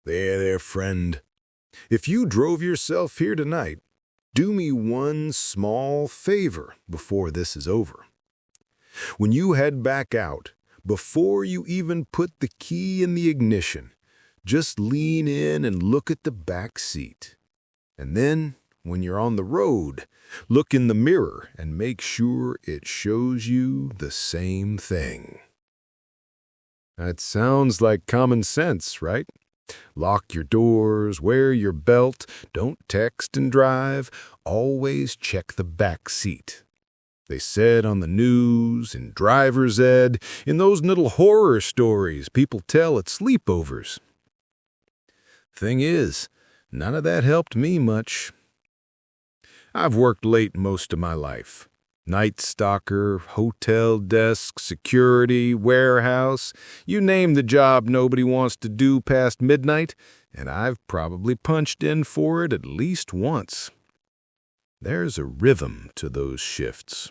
There, friend. If you drove yourself here tonight, do me one small favor before this is over. When you head back out, before you even put the key in the ignition, just lean in and look at the back seat. And then, when you're on the road, look in the mirror and make sure it shows you the same thing. That sounds like common sense, right? Lock your doors, wear your belt, don't text and drive, always check the back seat. They said on the news, in driver's ed, in those little horror stories people tell at sleepovers. Thing is, none of that helped me much. I've worked late most of my life. Night stalker, hotel desk, security, warehouse, you name the job nobody wants to do past midnight, and I've probably punched in for it at least once. There's a rhythm to those shifts.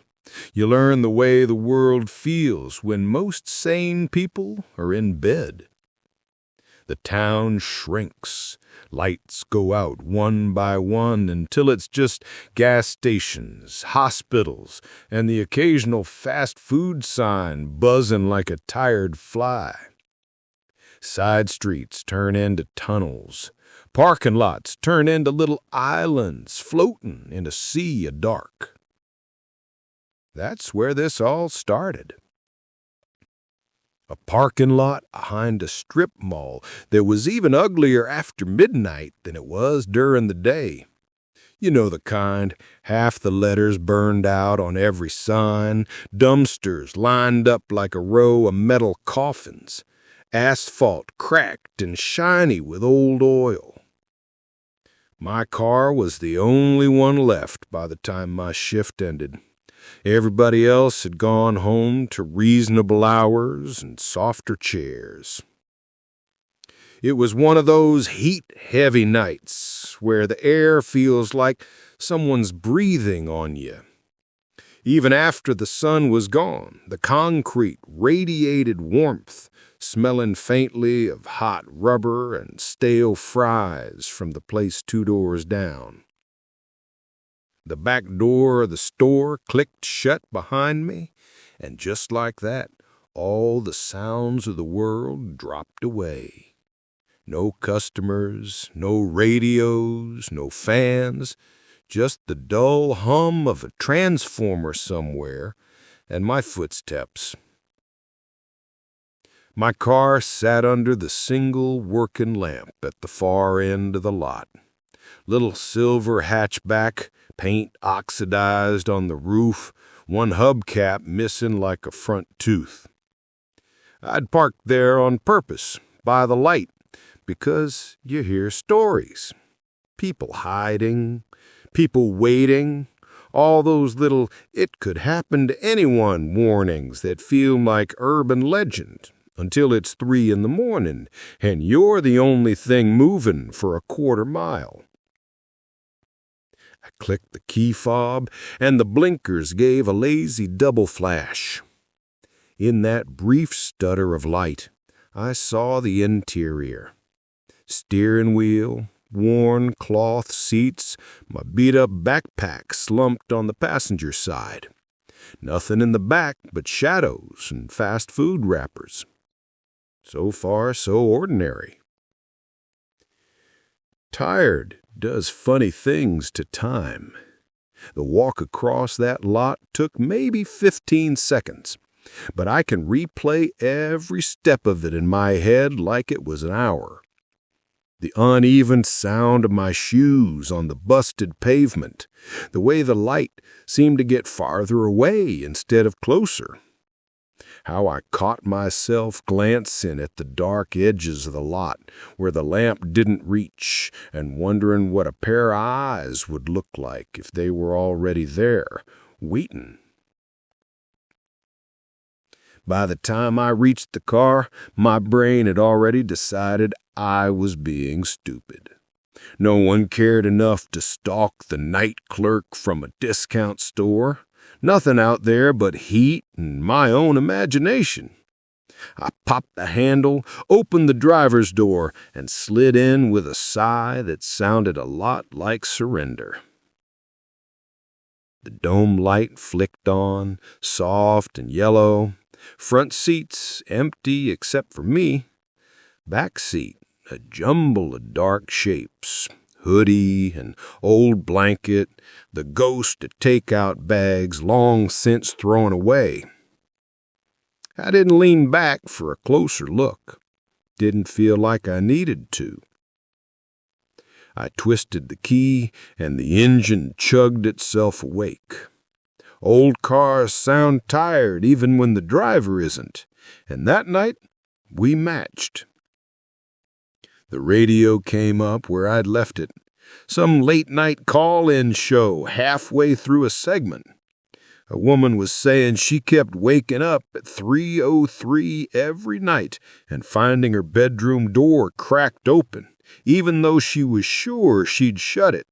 You learn the way the world feels when most sane people are in bed. The town shrinks. Lights go out one by one until it's just gas stations, hospitals, and the occasional fast food sign buzzing like a tired fly. Side streets turn into tunnels. Parking lots turn into little islands floating in a sea of dark. That's where this all started. A parking lot behind a strip mall that was even uglier after midnight than it was during the day. You know the kind, half the letters burned out on every sign, dumpsters lined up like a row of metal coffins, asphalt cracked and shiny with old oil. My car was the only one left by the time my shift ended. Everybody else had gone home to reasonable hours and softer chairs. It was one of those heat-heavy nights where the air feels like someone's breathing on you. Even after the sun was gone, the concrete radiated warmth, smelling faintly of hot rubber and stale fries from the place 2 doors down. The back door of the store clicked shut behind me, and just like that, all the sounds of the world dropped away. No customers, no radios, no fans, just the dull hum of a transformer somewhere, and my footsteps. My car sat under the single working lamp at the far end of the lot. Little silver hatchback, paint oxidized on the roof, one hubcap missing like a front tooth. I'd parked there on purpose, by the light, because you hear stories. People hiding, people waiting, all those little "it could happen to anyone" warnings that feel like urban legend until it's 3 in the morning and you're the only thing moving for a quarter mile. I clicked the key fob, and the blinkers gave a lazy double flash. In that brief stutter of light, I saw the interior. Steering wheel, worn cloth seats, my beat-up backpack slumped on the passenger side. Nothing in the back but shadows and fast food wrappers. So far, so ordinary. Tired does funny things to time. The walk across that lot took maybe 15 seconds, but I can replay every step of it in my head like it was an hour. The uneven sound of my shoes on the busted pavement, the way the light seemed to get farther away instead of closer. How I caught myself glancing at the dark edges of the lot where the lamp didn't reach and wondering what a pair of eyes would look like if they were already there, waiting. By the time I reached the car, my brain had already decided I was being stupid. No one cared enough to stalk the night clerk from a discount store. Nothing out there but heat and my own imagination. I popped the handle, opened the driver's door, and slid in with a sigh that sounded a lot like surrender. The dome light flicked on, soft and yellow. Front seats empty except for me. Back seat, a jumble of dark shapes. Hoodie, an old blanket, the ghost of takeout bags long since thrown away. I didn't lean back for a closer look. Didn't feel like I needed to. I twisted the key, and the engine chugged itself awake. Old cars sound tired even when the driver isn't, and that night we matched. The radio came up where I'd left it, some late-night call-in show halfway through a segment. A woman was saying she kept waking up at 3:03 every night and finding her bedroom door cracked open, even though she was sure she'd shut it.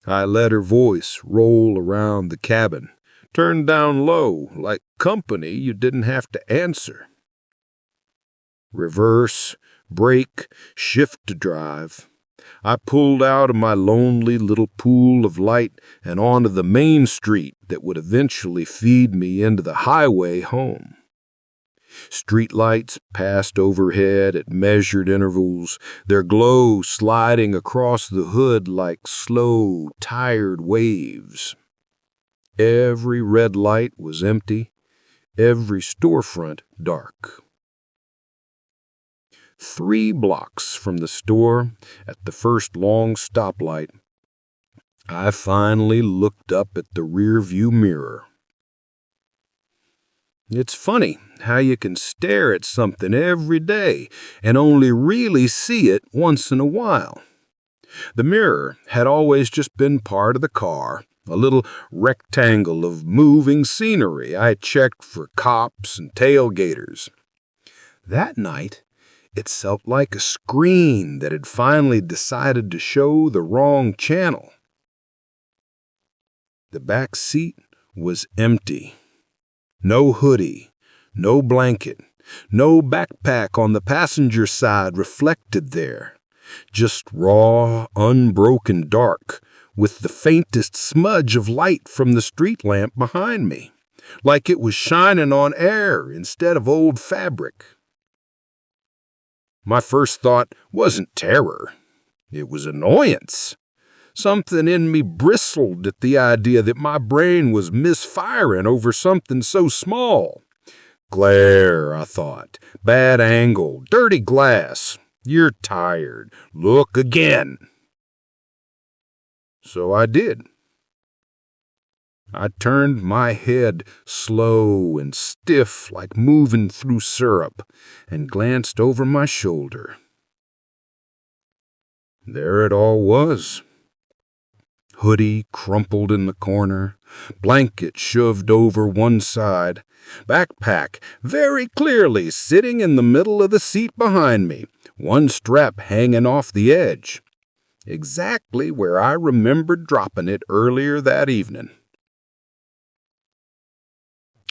I let her voice roll around the cabin, turned down low, like company you didn't have to answer. Reverse, brake, shift to drive. I pulled out of my lonely little pool of light and onto the main street that would eventually feed me into the highway home. Streetlights passed overhead at measured intervals, their glow sliding across the hood like slow, tired waves. Every red light was empty, every storefront dark. 3 blocks from the store, at the first long stoplight, I finally looked up at the rearview mirror. It's funny how you can stare at something every day and only really see it once in a while. The mirror had always just been part of the car, a little rectangle of moving scenery I checked for cops and tailgaters. That night, it felt like a screen that had finally decided to show the wrong channel. The back seat was empty. No hoodie, no blanket, no backpack on the passenger side reflected there. Just raw, unbroken dark, with the faintest smudge of light from the street lamp behind me, like it was shining on air instead of old fabric. My first thought wasn't terror. It was annoyance. Something in me bristled at the idea that my brain was misfiring over something so small. Glare, I thought. Bad angle. Dirty glass. You're tired. Look again. So I did. I turned my head slow and stiff like moving through syrup and glanced over my shoulder. There it all was. Hoodie crumpled in the corner, blanket shoved over one side, backpack very clearly sitting in the middle of the seat behind me, one strap hanging off the edge, exactly where I remembered dropping it earlier that evening.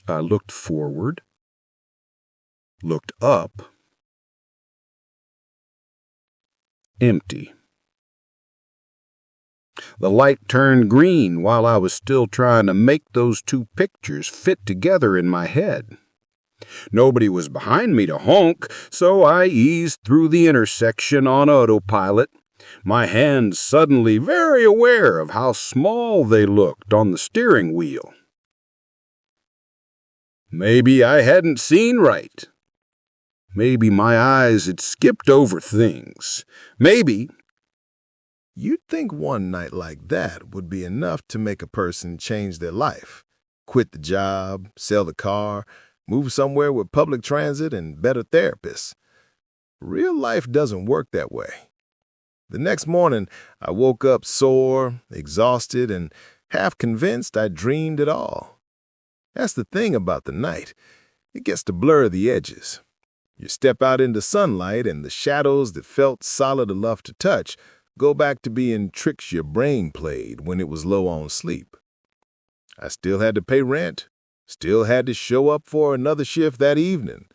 I looked forward, looked up. Empty. The light turned green while I was still trying to make those 2 pictures fit together in my head. Nobody was behind me to honk, so I eased through the intersection on autopilot, my hands suddenly very aware of how small they looked on the steering wheel. Maybe I hadn't seen right. Maybe my eyes had skipped over things. Maybe... You'd think one night like that would be enough to make a person change their life. Quit the job, sell the car, move somewhere with public transit and better therapists. Real life doesn't work that way. The next morning, I woke up sore, exhausted, and half convinced I dreamed it all. That's the thing about the night. It gets to blur the edges. You step out into sunlight and the shadows that felt solid enough to touch go back to being tricks your brain played when it was low on sleep. I still had to pay rent, still had to show up for another shift that evening,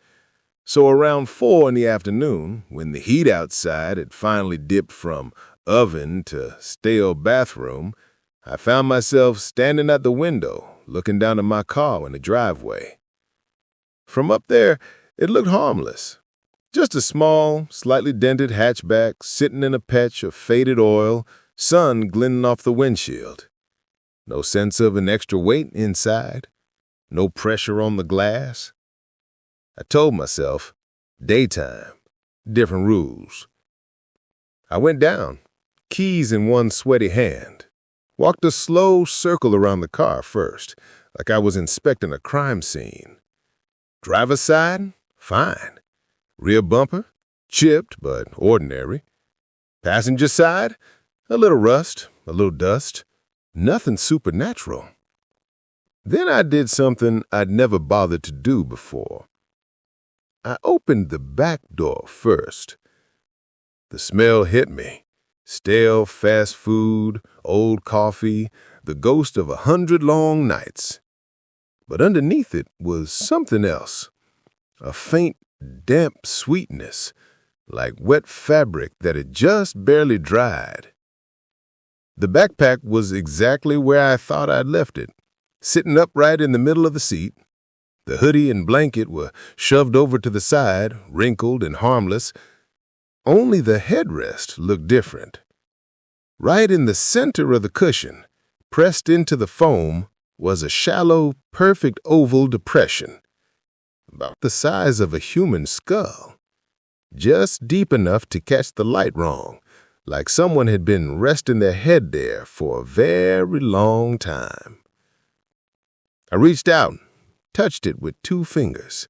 So around 4 in the afternoon, when the heat outside had finally dipped from oven to stale bathroom, I found myself standing at the window, looking down at my car in the driveway. From up there, it looked harmless. Just a small, slightly dented hatchback sitting in a patch of faded oil, sun glinting off the windshield. No sense of an extra weight inside. No pressure on the glass. I told myself, daytime, different rules. I went down, keys in one sweaty hand. Walked a slow circle around the car first, like I was inspecting a crime scene. Driver's side? Fine. Rear bumper? Chipped, but ordinary. Passenger side? A little rust, a little dust. Nothing supernatural. Then I did something I'd never bothered to do before. I opened the back door first. The smell hit me. Stale fast food, old coffee, the ghost of 100 long nights. But underneath it was something else. A faint, damp sweetness, like wet fabric that had just barely dried. The backpack was exactly where I thought I'd left it, sitting upright in the middle of the seat. The hoodie and blanket were shoved over to the side, wrinkled and harmless. Only the headrest looked different. Right in the center of the cushion, pressed into the foam, was a shallow, perfect oval depression, about the size of a human skull, just deep enough to catch the light wrong, like someone had been resting their head there for a very long time. I reached out, touched it with 2 fingers.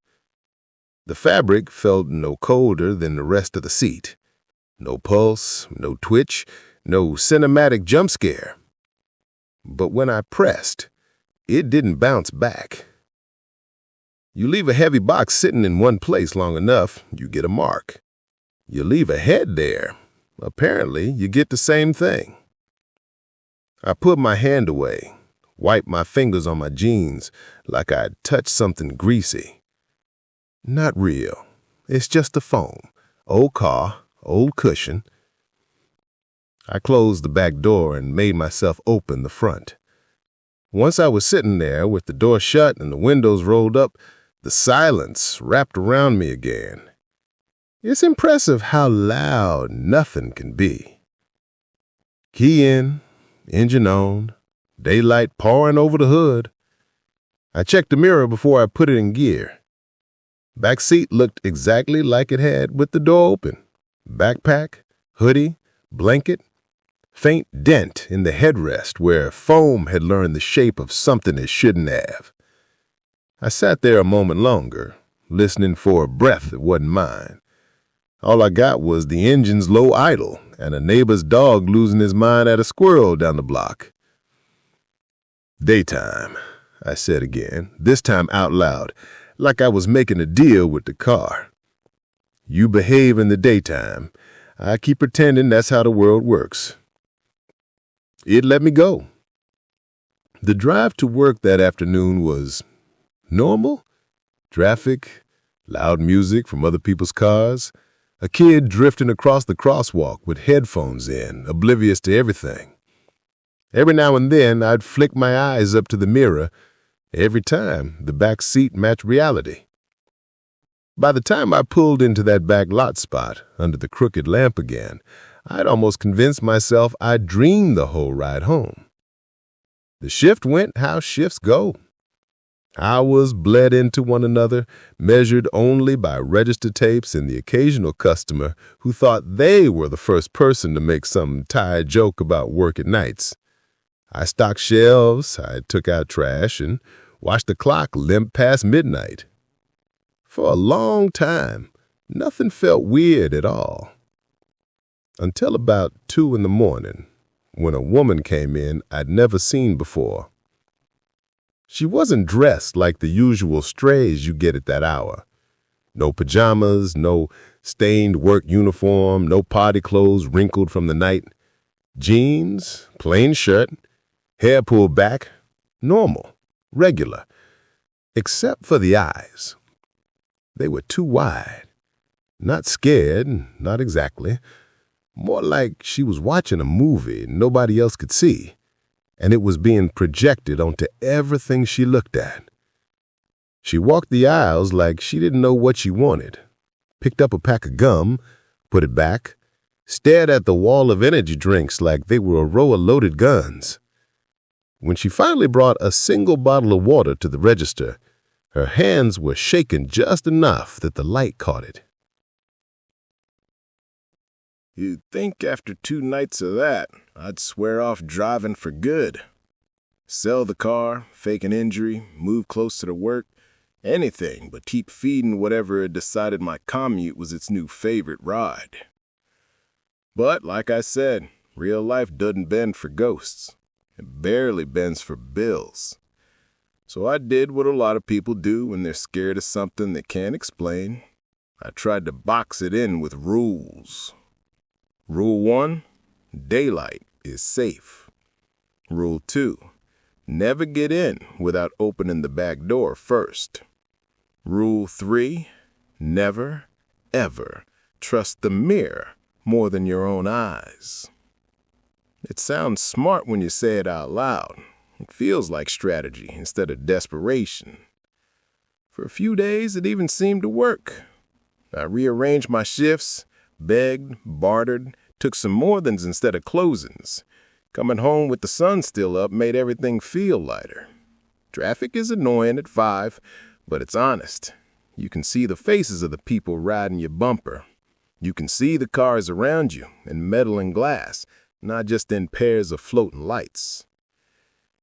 The fabric felt no colder than the rest of the seat. No pulse, no twitch, no cinematic jump scare. But when I pressed, it didn't bounce back. You leave a heavy box sitting in one place long enough, you get a mark. You leave a head there, apparently you get the same thing. I put my hand away, wiped my fingers on my jeans like I'd touched something greasy. Not real. It's just the foam. Old car, old cushion. I closed the back door and made myself open the front. Once I was sitting there with the door shut and the windows rolled up, the silence wrapped around me again. It's impressive how loud nothing can be. Key in, engine on, daylight pouring over the hood. I checked the mirror before I put it in gear. Back seat looked exactly like it had with the door open. Backpack, hoodie, blanket, faint dent in the headrest where foam had learned the shape of something it shouldn't have. I sat there a moment longer, listening for a breath that wasn't mine. All I got was the engine's low idle and a neighbor's dog losing his mind at a squirrel down the block. Daytime, I said again, this time out loud, like I was making a deal with the car. You behave in the daytime. I keep pretending that's how the world works. It let me go. The drive to work that afternoon was normal. Traffic, loud music from other people's cars, a kid drifting across the crosswalk with headphones in, oblivious to everything. Every now and then, I'd flick my eyes up to the mirror. Every time, the back seat matched reality. By the time I pulled into that back lot spot under the crooked lamp again, I'd almost convinced myself I'd dreamed the whole ride home. The shift went how shifts go. Hours bled into one another, measured only by register tapes and the occasional customer who thought they were the first person to make some tired joke about work at nights. I stocked shelves, I took out trash, and watched the clock limp past midnight. For a long time, nothing felt weird at all. Until about 2 in the morning, when a woman came in I'd never seen before. She wasn't dressed like the usual strays you get at that hour. No pajamas, no stained work uniform, no party clothes wrinkled from the night. Jeans, plain shirt, hair pulled back, normal, regular, except for the eyes. They were too wide. Not scared, not exactly. More like she was watching a movie nobody else could see, and it was being projected onto everything she looked at. She walked the aisles like she didn't know what she wanted, picked up a pack of gum, put it back, stared at the wall of energy drinks like they were a row of loaded guns. When she finally brought a single bottle of water to the register, her hands were shaken just enough that the light caught it. You'd think after 2 nights of that, I'd swear off driving for good. Sell the car, fake an injury, move closer to work, anything but keep feeding whatever had decided my commute was its new favorite ride. But, like I said, real life doesn't bend for ghosts. It barely bends for bills. So I did what a lot of people do when they're scared of something they can't explain. I tried to box it in with rules. Rule 1, daylight is safe. Rule 2, never get in without opening the back door first. Rule 3, never, ever trust the mirror more than your own eyes. It sounds smart when you say it out loud. It feels like strategy instead of desperation. For a few days, it even seemed to work. I rearranged my shifts, begged, bartered, took some more thans instead of closings. Coming home with the sun still up made everything feel lighter. Traffic is annoying at 5, but it's honest. You can see the faces of the people riding your bumper. You can see the cars around you in metal and glass, not just in pairs of floating lights.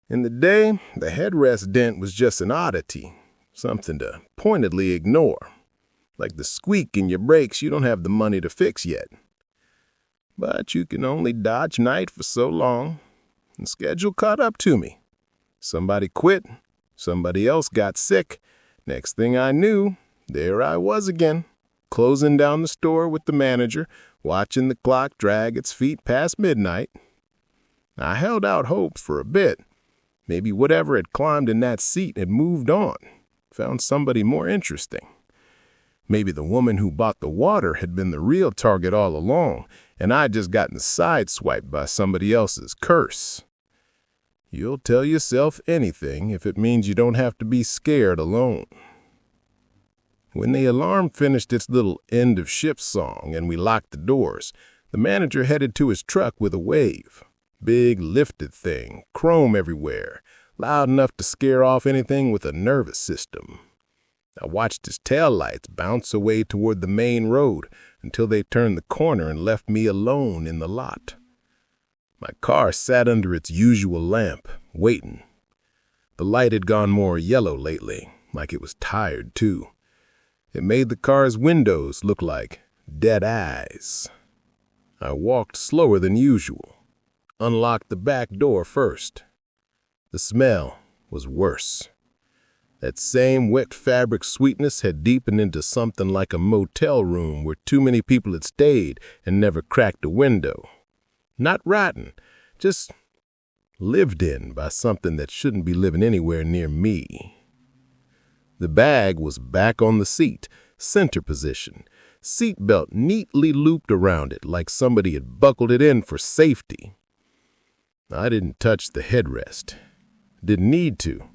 In the day, the headrest dent was just an oddity, something to pointedly ignore. Like the squeak in your brakes you don't have the money to fix yet. But you can only dodge night for so long. The schedule caught up to me. Somebody quit, somebody else got sick. Next thing I knew, there I was again, closing down the store with the manager, watching the clock drag its feet past midnight. I held out hope for a bit. Maybe whatever had climbed in that seat had moved on, found somebody more interesting. Maybe the woman who bought the water had been the real target all along, and I'd just gotten sideswiped by somebody else's curse. You'll tell yourself anything if it means you don't have to be scared alone. When the alarm finished its little end-of-shift song and we locked the doors, the manager headed to his truck with a wave. Big, lifted thing, chrome everywhere, loud enough to scare off anything with a nervous system. I watched his taillights bounce away toward the main road until they turned the corner and left me alone in the lot. My car sat under its usual lamp, waiting. The light had gone more yellow lately, like it was tired too. It made the car's windows look like dead eyes. I walked slower than usual, unlocked the back door first. The smell was worse. That same wet fabric sweetness had deepened into something like a motel room where too many people had stayed and never cracked a window. Not rotten, just lived in by something that shouldn't be living anywhere near me. The bag was back on the seat, center position, seatbelt neatly looped around it like somebody had buckled it in for safety. I didn't touch the headrest. Didn't need to.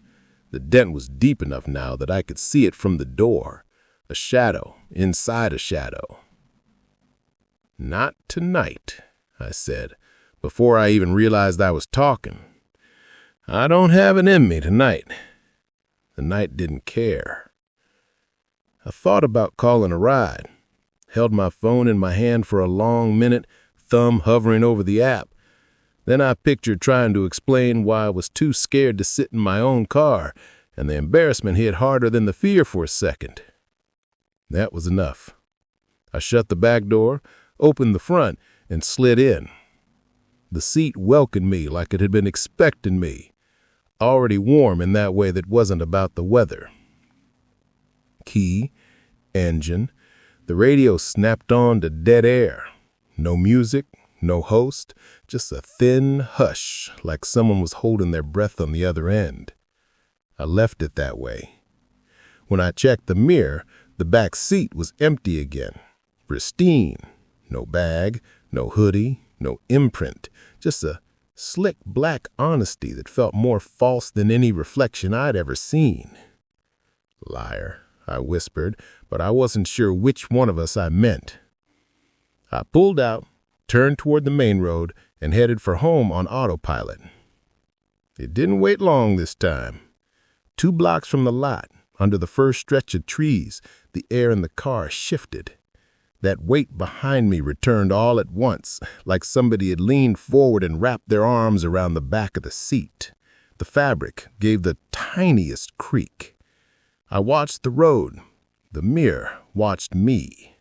The dent was deep enough now that I could see it from the door, a shadow inside a shadow. "Not tonight," I said, before I even realized I was talking. "I don't have it in me tonight." The night didn't care. I thought about calling a ride, held my phone in my hand for a long minute, thumb hovering over the app. Then I pictured trying to explain why I was too scared to sit in my own car, and the embarrassment hit harder than the fear for a second. That was enough. I shut the back door, opened the front, and slid in. The seat welcomed me like it had been expecting me, already warm in that way that wasn't about the weather. Key, engine, the radio snapped on to dead air. No music, no host, just a thin hush like someone was holding their breath on the other end. I left it that way. When I checked the mirror, The back seat was empty again, pristine. No bag, no hoodie, no imprint, just a slick black honesty that felt more false than any reflection I'd ever seen. Liar, I whispered, but I wasn't sure which one of us I meant. I pulled out, turned toward the main road, and headed for home on autopilot. It didn't wait long this time. 2 blocks from the lot, under the first stretch of trees, the air in the car shifted. That weight behind me returned all at once, like somebody had leaned forward and wrapped their arms around the back of the seat. The fabric gave the tiniest creak. I watched the road. The mirror watched me.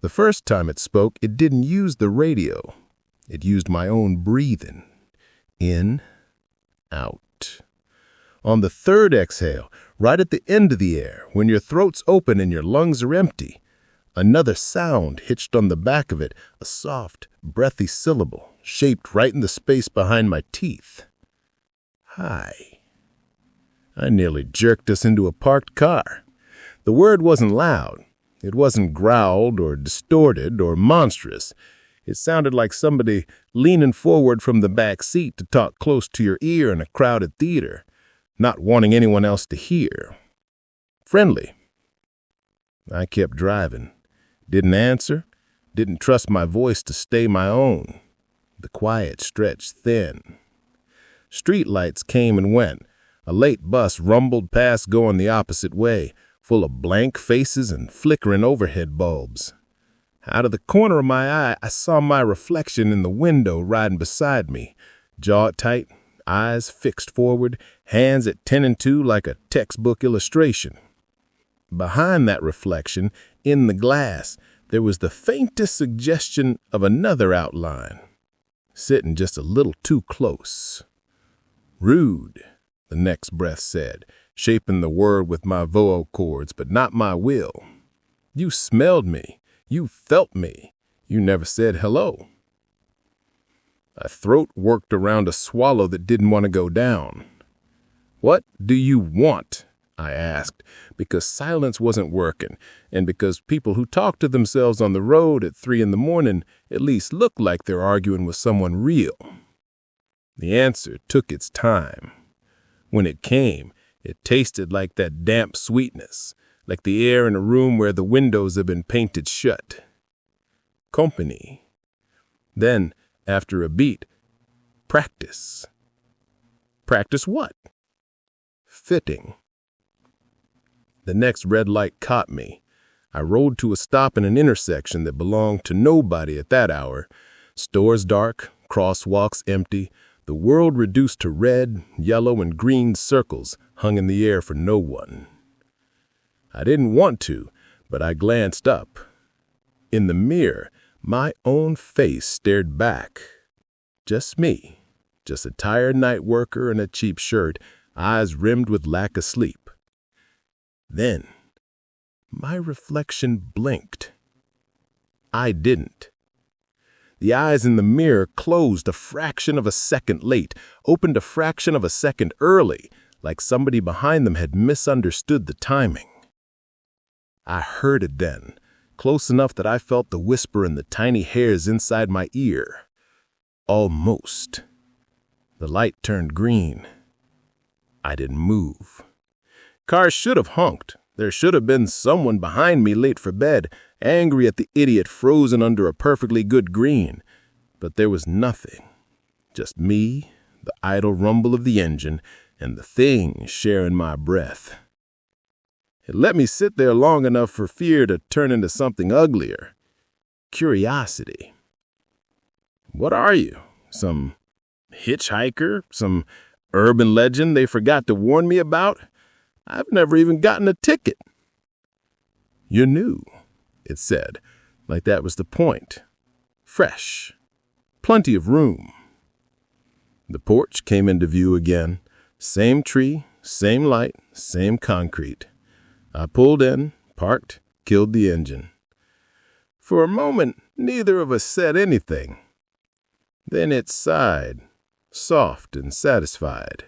The first time it spoke, it didn't use the radio. It used my own breathing. In, out. On the third exhale, right at the end of the air, when your throat's open and your lungs are empty, another sound hitched on the back of it, a soft, breathy syllable, shaped right in the space behind my teeth. Hi. I nearly jerked us into a parked car. The word wasn't loud. It wasn't growled or distorted or monstrous. It sounded like somebody leaning forward from the back seat to talk close to your ear in a crowded theater, not wanting anyone else to hear. Friendly. I kept driving. Didn't answer. Didn't trust my voice to stay my own. The quiet stretched thin. Street lights came and went. A late bus rumbled past going the opposite way, full of blank faces and flickering overhead bulbs. Out of the corner of my eye, I saw my reflection in the window riding beside me, jaw tight, eyes fixed forward, hands at 10 and 2 like a textbook illustration. Behind that reflection, in the glass, there was the faintest suggestion of another outline, sitting just a little too close. Rude, the next breath said, shaping the word with my vocal cords, but not my will. You smelled me. You felt me. You never said hello. My throat worked around a swallow that didn't want to go down. What do you want? I asked, because silence wasn't working, and because people who talk to themselves on the road at 3 a.m. at least look like they're arguing with someone real. The answer took its time. When it came, it tasted like that damp sweetness, like the air in a room where the windows have been painted shut. Company. Then, after a beat, practice. Practice what? Fitting. The next red light caught me. I rolled to a stop in an intersection that belonged to nobody at that hour. Stores dark, crosswalks empty, the world reduced to red, yellow, and green circles hung in the air for no one. I didn't want to, but I glanced up. In the mirror, my own face stared back. Just me, just a tired night worker in a cheap shirt, eyes rimmed with lack of sleep. Then, my reflection blinked. I didn't. The eyes in the mirror closed a fraction of a second late, opened a fraction of a second early, like somebody behind them had misunderstood the timing. I heard it then, close enough that I felt the whisper in the tiny hairs inside my ear. Almost. The light turned green. I didn't move. Cars should have honked. There should have been someone behind me late for bed, angry at the idiot frozen under a perfectly good green. But there was nothing. Just me, the idle rumble of the engine, and the thing sharing my breath. It let me sit there long enough for fear to turn into something uglier. Curiosity. What are you? Some hitchhiker? Some urban legend they forgot to warn me about? I've never even gotten a ticket. You're new, it said, like that was the point. Fresh. Plenty of room. The porch came into view again. Same tree, same light, same concrete. I pulled in, parked, killed the engine. For a moment, neither of us said anything. Then it sighed, soft and satisfied.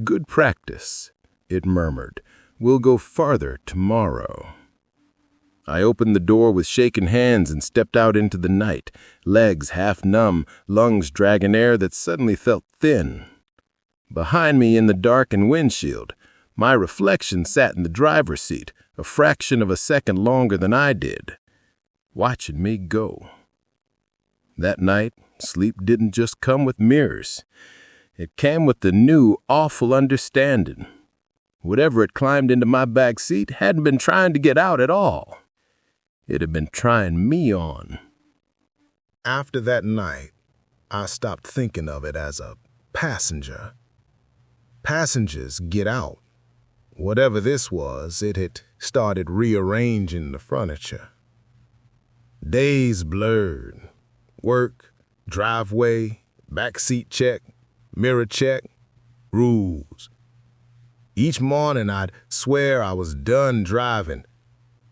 Good practice, it murmured. We'll go farther tomorrow. I opened the door with shaking hands and stepped out into the night, legs half numb, lungs dragging air that suddenly felt thin. Behind me in the darkened windshield, my reflection sat in the driver's seat, a fraction of a second longer than I did, watching me go. That night, sleep didn't just come with mirrors. It came with the new, awful understanding. Whatever had climbed into my back seat hadn't been trying to get out at all. It had been trying me on. After that night, I stopped thinking of it as a passenger. Passengers get out. Whatever this was, it had started rearranging the furniture. Days blurred. Work, driveway, backseat check, mirror check, rules. Each morning I'd swear I was done driving.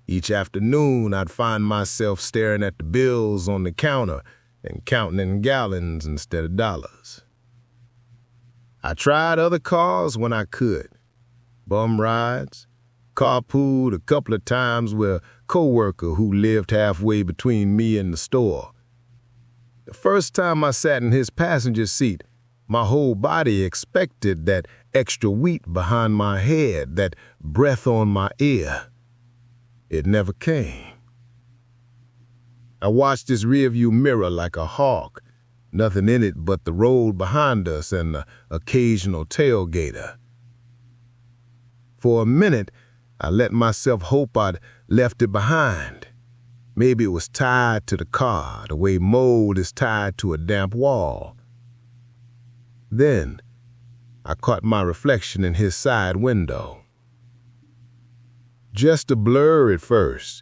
Each afternoon I'd find myself staring at the bills on the counter and counting in gallons instead of dollars. I tried other cars when I could. Bum rides, carpooled a couple of times with a coworker who lived halfway between me and the store. The first time I sat in his passenger seat, my whole body expected that extra weight behind my head, that breath on my ear. It never came. I watched his rearview mirror like a hawk, nothing in it but the road behind us and the occasional tailgater. For a minute, I let myself hope I'd left it behind. Maybe it was tied to the car, the way mold is tied to a damp wall. Then, I caught my reflection in his side window. Just a blur at first,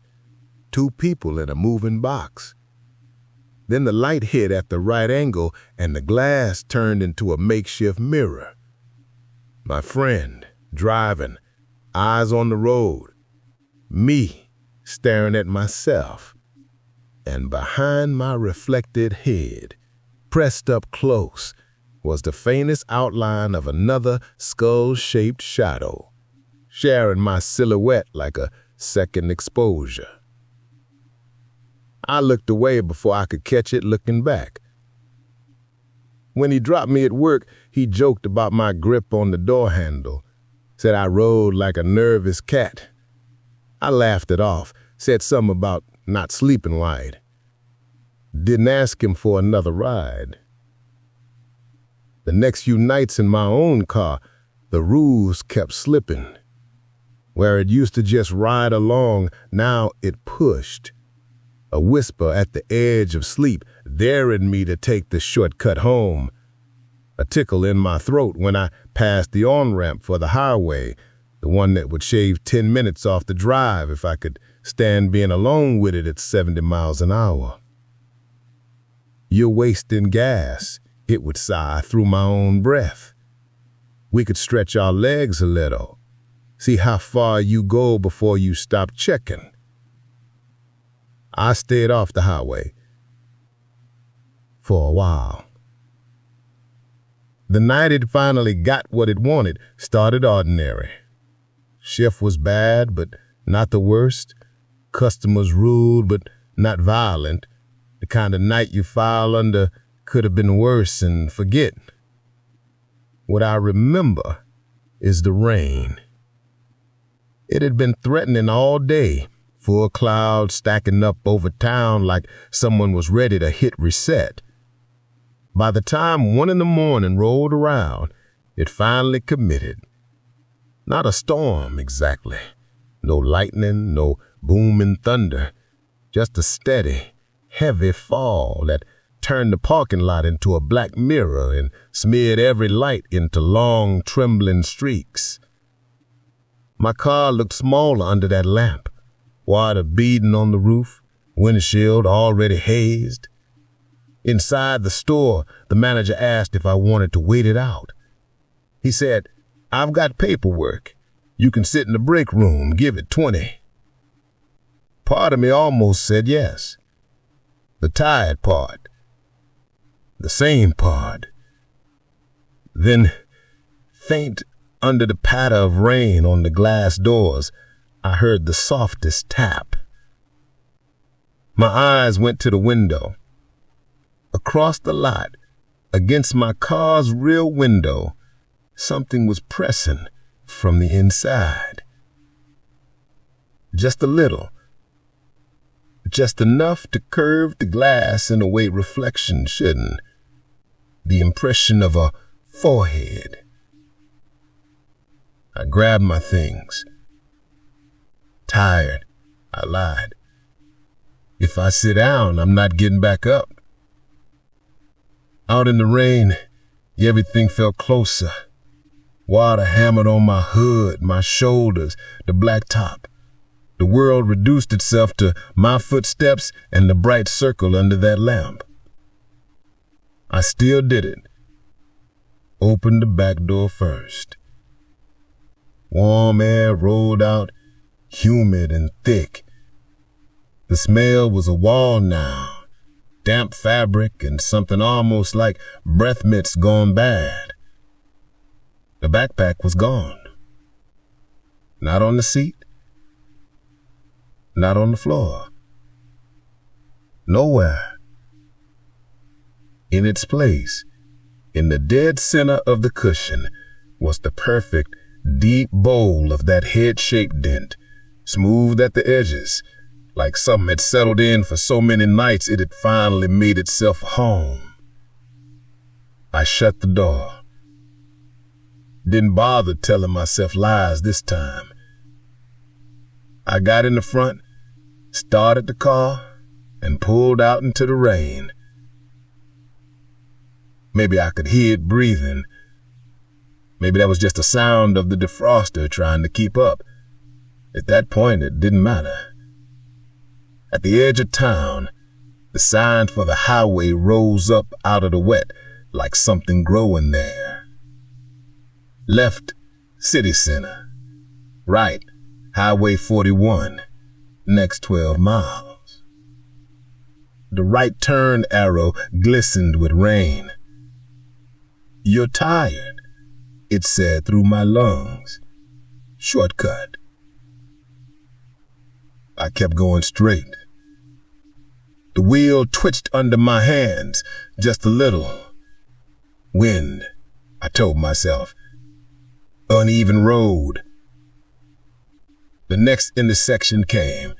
2 people in a moving box. Then the light hit at the right angle and the glass turned into a makeshift mirror. My friend, driving, eyes on the road. Me, staring at myself. And behind my reflected head, pressed up close, was the faintest outline of another skull-shaped shadow, sharing my silhouette like a second exposure. I looked away before I could catch it looking back. When he dropped me at work, he joked about my grip on the door handle, said I rode like a nervous cat. I laughed it off, said something about not sleeping right. Didn't ask him for another ride. The next few nights in my own car, the rules kept slipping. Where it used to just ride along, now it pushed. A whisper at the edge of sleep, daring me to take the shortcut home. A tickle in my throat when I passed the on-ramp for the highway, the one that would shave 10 minutes off the drive if I could stand being alone with it at 70 miles an hour. You're wasting gas, it would sigh through my own breath. We could stretch our legs a little. See how far you go before you stop checking. I stayed off the highway for a while. The night it finally got what it wanted started ordinary. Shift was bad, but not the worst. Customers rude, but not violent. The kind of night you file under could have been worse and forget. What I remember is the rain. It had been threatening all day, full clouds stacking up over town like someone was ready to hit reset. By the time 1 a.m. rolled around, it finally committed. Not a storm exactly. No lightning, no booming thunder. Just a steady, heavy fall that turned the parking lot into a black mirror and smeared every light into long, trembling streaks. My car looked smaller under that lamp, water beading on the roof, windshield already hazed. Inside the store, the manager asked if I wanted to wait it out. He said, "I've got paperwork. You can sit in the break room, give it 20. Part of me almost said yes. The tired part. The same part. Then, faint under the patter of rain on the glass doors, I heard the softest tap, My eyes went to the window. Across the lot, against my car's rear window, something was pressing from the inside. Just a little. Just enough to curve the glass in a way reflection shouldn't. The impression of a forehead. I grabbed my things. Tired, I lied. If I sit down, I'm not getting back up. Out in the rain, everything felt closer. Water hammered on my hood, my shoulders, the black top. The world reduced itself to my footsteps and the bright circle under that lamp. I still did it. Opened the back door first. Warm air rolled out, humid and thick. The smell was a wall now, damp fabric and something almost like breath mints gone bad. The backpack was gone. Not on the seat. Not on the floor. Nowhere. In its place, in the dead center of the cushion, was the perfect, deep bowl of that head-shaped dent, smooth at the edges, like something had settled in for so many nights it had finally made itself home. I shut the door. Didn't bother telling myself lies this time. I got in the front, started the car, and pulled out into the rain. Maybe I could hear it breathing. Maybe that was just the sound of the defroster trying to keep up. At that point, it didn't matter. At the edge of town, the sign for the highway rose up out of the wet like something growing there. Left, city center. Right, Highway 41. Next 12 miles. The right turn arrow glistened with rain. You're tired, it said through my lungs. Shortcut. I kept going straight. The wheel twitched under my hands just a little. Wind, I told myself. Uneven road. The next intersection came.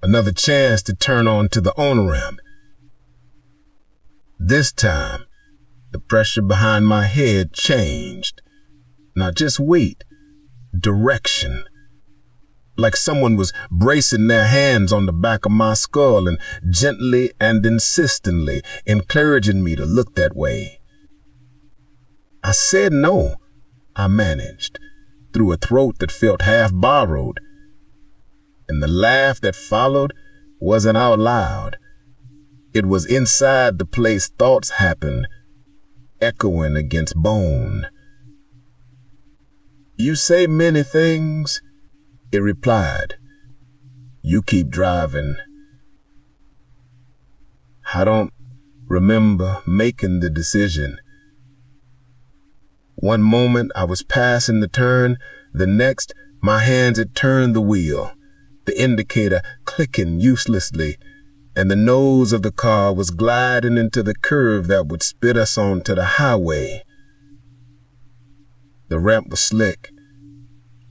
Another chance to turn onto the on-ramp. This time, the pressure behind my head changed. Not just weight, direction. Like someone was bracing their hands on the back of my skull and gently and insistently encouraging me to look that way. I said no, I managed, through a throat that felt half borrowed. And the laugh that followed wasn't out loud. It was inside the place thoughts happen, echoing against bone. You say many things, it replied. You keep driving. I don't remember making the decision. One moment I was passing the turn, the next my hands had turned the wheel, the indicator clicking uselessly, and the nose of the car was gliding into the curve that would spit us onto the highway. The ramp was slick,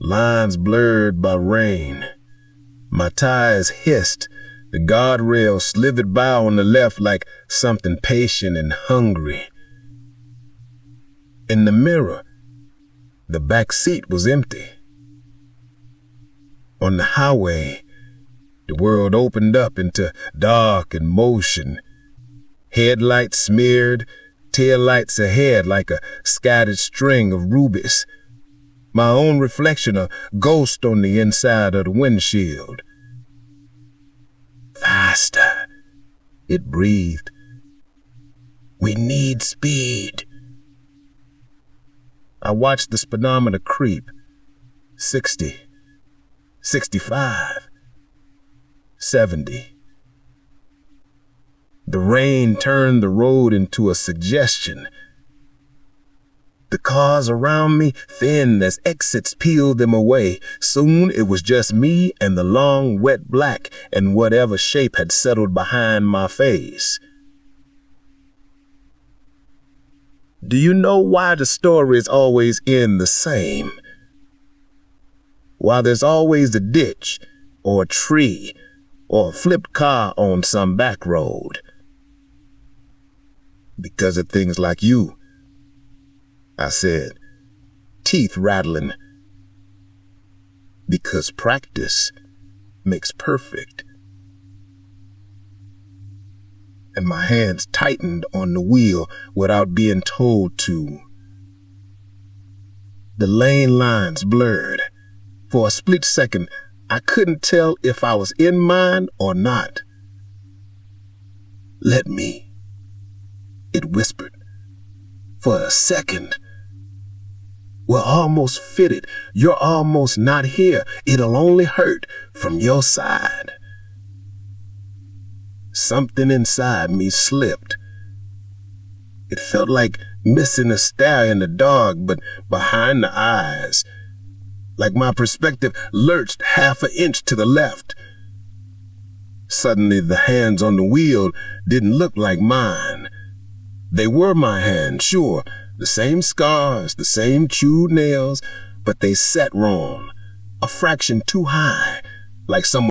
lines blurred by rain. My tires hissed, the guardrail slithered by on the left like something patient and hungry. In the mirror, the back seat was empty. On the highway, the world opened up into dark and motion. Headlights smeared, taillights ahead like a scattered string of rubies. My own reflection, a ghost on the inside of the windshield. Faster, it breathed. We need speed. I watched the speedometer creep. 60, 65, 70. The rain turned the road into a suggestion. The cars around me thinned as exits peeled them away. Soon it was just me and the long, wet black and whatever shape had settled behind my face. Do you know why the stories always end the same? Why there's always a ditch, or a tree, or a flipped car on some back road? Because of things like you, I said, teeth rattling. Because practice makes perfect. And my hands tightened on the wheel without being told to. The lane lines blurred. For a split second, I couldn't tell if I was in mine or not. Let me, it whispered. For a second. We're almost fitted. You're almost not here. It'll only hurt from your side. Something inside me slipped. It felt like missing a stare in the dark, but behind the eyes. Like my perspective lurched half an inch to the left. Suddenly the hands on the wheel didn't look like mine. They were my hands, sure. The same scars, the same chewed nails, but they sat wrong, a fraction too high, like someone